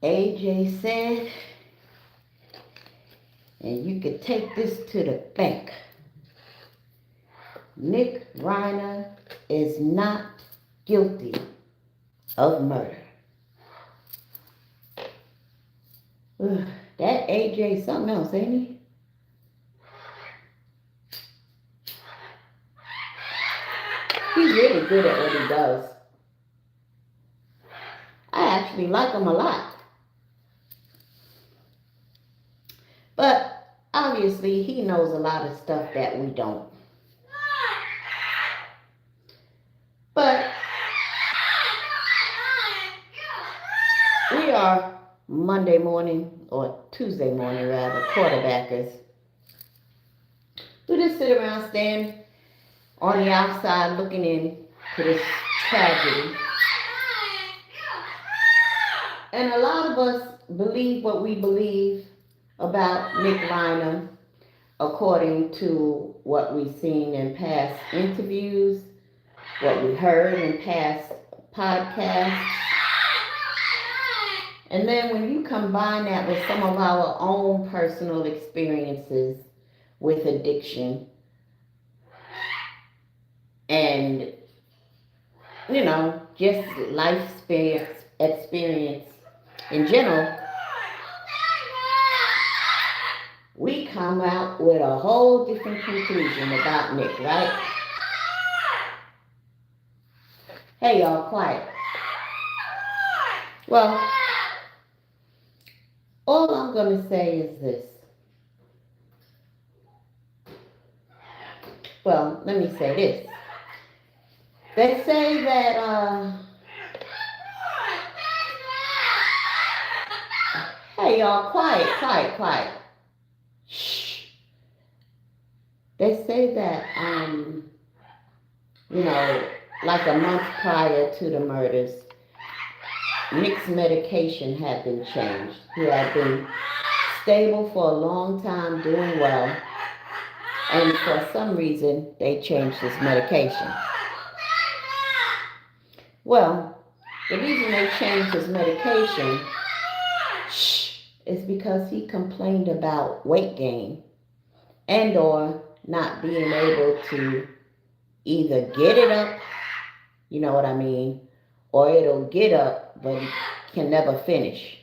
AJ said, and you could take this to the bank, Nick Reiner is not guilty of murder. Ugh, that AJ something else, ain't he? He's really good at what he does. I actually like him a lot. But obviously he knows a lot of stuff that we don't. But we are Monday morning, or Tuesday morning rather, quarterbackers. We just sit around, stand on the outside looking in to this tragedy. And a lot of us believe what we believe about Nick Reiner according to what we've seen in past interviews, what we heard in past podcasts. And then when you combine that with some of our own personal experiences with addiction and, just life experience in general, we come out with a whole different conclusion about Nick, right? Hey, y'all, quiet. Well, all I'm going to say is this. Well, let me say this. They say that, hey, y'all, quiet. Shh. They say that, like a month prior to the murders, Nick's medication had been changed. He had been stable for a long time, doing well, and for some reason, they changed his medication. Well, the reason they changed his medication is because he complained about weight gain and or not being able to either get it up, you know what I mean, or it'll get up but it can never finish.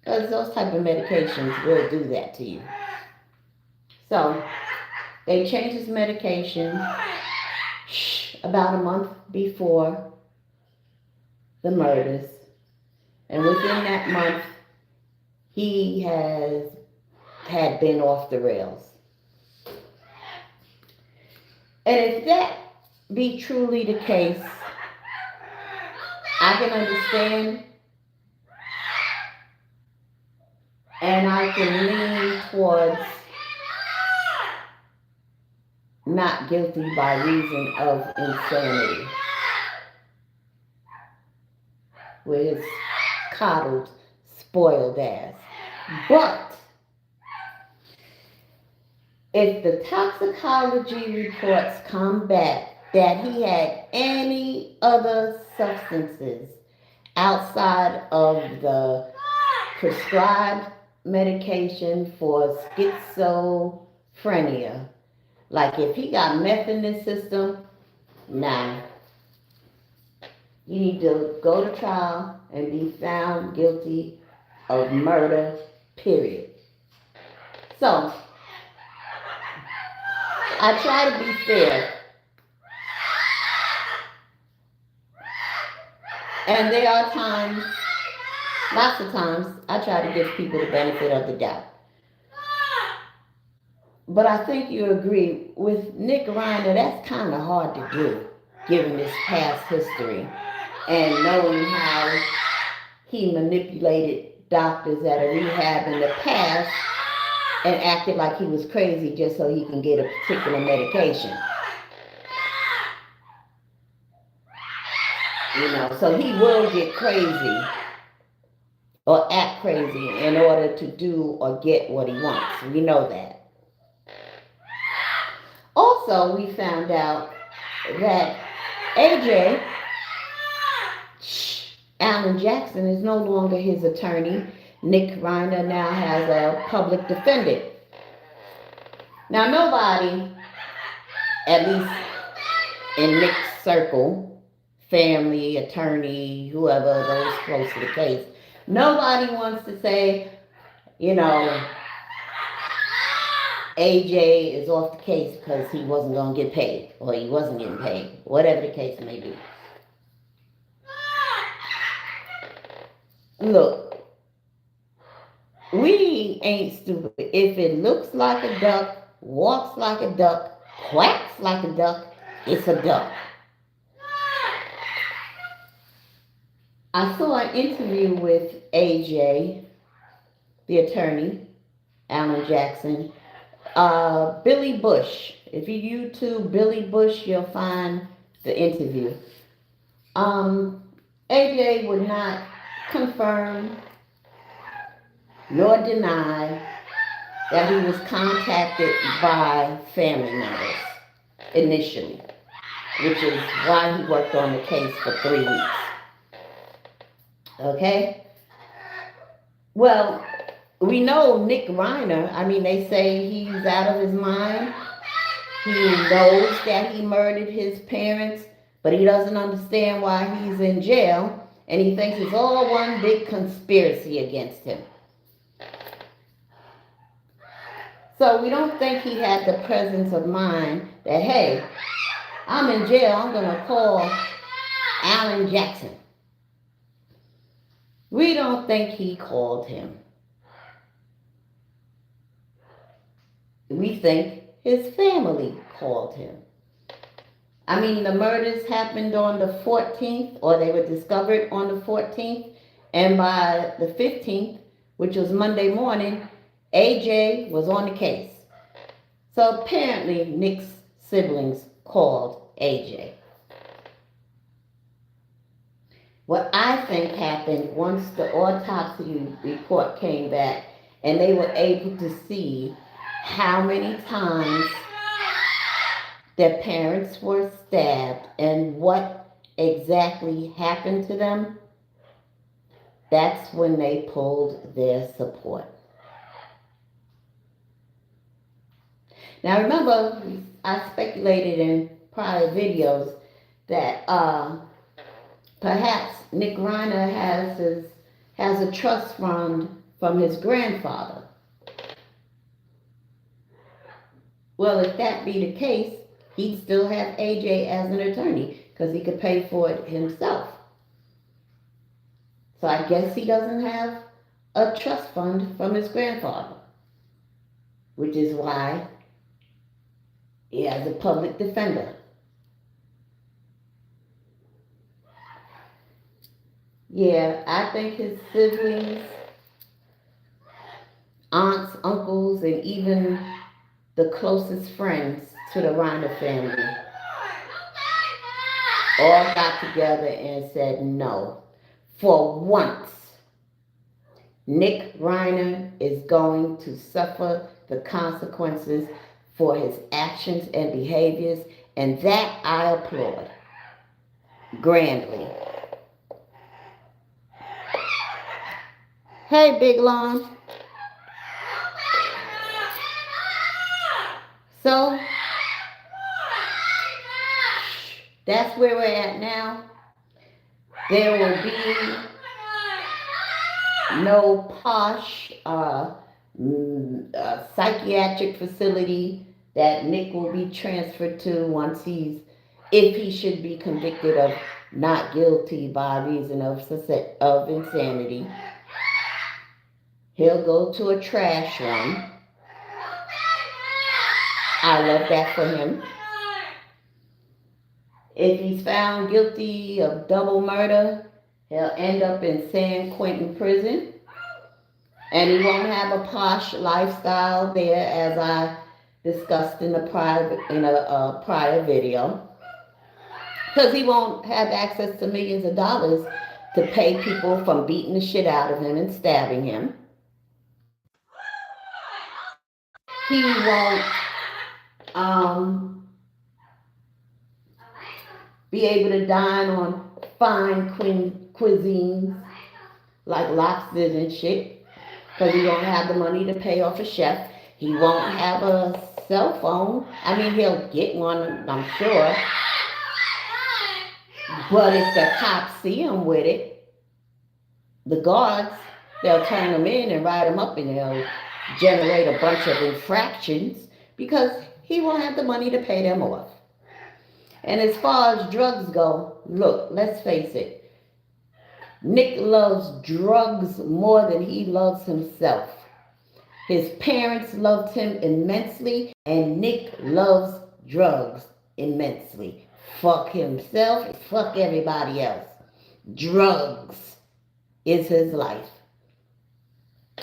Because those type of medications will do that to you. So they changed his medication about a month before the murders. And within that month, he had been off the rails. And if that be truly the case, I can understand and I can lean towards not guilty by reason of insanity. With his coddled, spoiled ass. But if the toxicology reports come back that he had any other substances outside of the prescribed medication for schizophrenia, like if he got meth in his system, nah. You need to go to trial and be found guilty of murder, period. So, I try to be fair. And there are times, lots of times, I try to give people the benefit of the doubt. But I think you agree, with Nick Reiner, that's kind of hard to do, given his past history and knowing how he manipulated doctors at a rehab in the past and acted like he was crazy just so he can get a particular medication. So he will get crazy or act crazy in order to do or get what he wants. We know that. Also, we found out that AJ Alan Jackson is no longer his attorney. Nick Reiner now has a public defendant. Now, nobody, at least in Nick's circle, family, attorney, whoever, those close to the case, nobody wants to say, you know, AJ is off the case because he wasn't going to get paid, or he wasn't getting paid, whatever the case may be. Look, we ain't stupid. If it looks like a duck, walks like a duck, quacks like a duck, it's a duck. I saw an interview with AJ, the attorney, Alan Jackson, Billy Bush. If you YouTube Billy Bush, you'll find the interview. AJ would not confirm nor deny that he was contacted by family members initially, which is why he worked on the case for 3 weeks. Okay? Well, we know Nick Reiner, they say he's out of his mind. He knows that he murdered his parents, but he doesn't understand why he's in jail, and he thinks it's all one big conspiracy against him. So we don't think he had the presence of mind that, hey, I'm in jail, I'm going to call Alan Jackson. We don't think he called him. We think his family called him. The murders happened on the 14th, or they were discovered on the 14th, and by the 15th, which was Monday morning, AJ was on the case. So apparently Nick's siblings called AJ. What I think happened once the autopsy report came back and they were able to see how many times their parents were stabbed and what exactly happened to them, that's when they pulled their support. Now remember, I speculated in prior videos that perhaps Nick Reiner has a trust fund from his grandfather. Well, if that be the case, he'd still have AJ as an attorney because he could pay for it himself. So I guess he doesn't have a trust fund from his grandfather, which is why he has a public defender. Yeah, I think his siblings, aunts, uncles, and even the closest friends to the Reiner family all got together and said no. For once, Nick Reiner is going to suffer the consequences for his actions and behaviors, and that I applaud grandly. Hey, Big Lon. So, that's where we're at now. There will be no posh psychiatric facility that Nick will be transferred to if he should be convicted of not guilty by reason of insanity. He'll go to a trash one. I love that for him. If he's found guilty of double murder, he'll end up in San Quentin prison. And he won't have a posh lifestyle there, as I discussed in a prior video. Because he won't have access to millions of dollars to pay people from beating the shit out of him and stabbing him. He won't be able to dine on fine cuisines like lobsters and shit, because he won't have the money to pay off a chef. He won't have a cell phone. I mean, he'll get one, I'm sure. But if the cops see him with it, the guards, they'll turn him in and write him up, and they'll generate a bunch of infractions because he won't have the money to pay them off. And as far as drugs go, look, let's face it. Nick loves drugs more than he loves himself. His parents loved him immensely, and Nick loves drugs immensely. Fuck himself, fuck everybody else. Drugs is his life.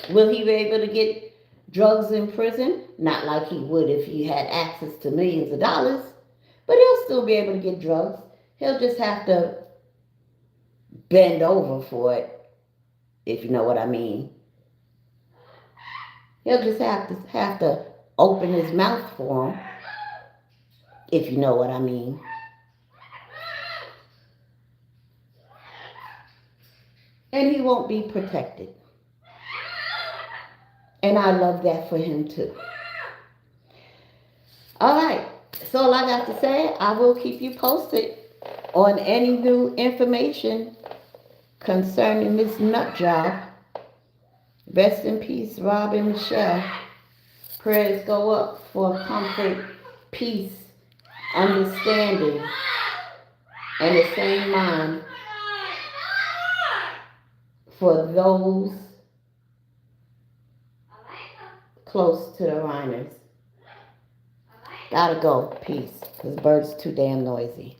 Will he be able to get drugs in prison? Not like he would if he had access to millions of dollars. But he'll still be able to get drugs. He'll just have to bend over for it, if you know what I mean. He'll just have to open his mouth for him, if you know what I mean. And he won't be protected. And I love that for him too. All right. That's all I got to say. I will keep you posted on any new information concerning this nut job. Rest in peace, Rob and Michelle. Prayers go up for comfort, peace, understanding, and the same mind for those close to the Reiners. Gotta go. Peace. Because birds too damn noisy.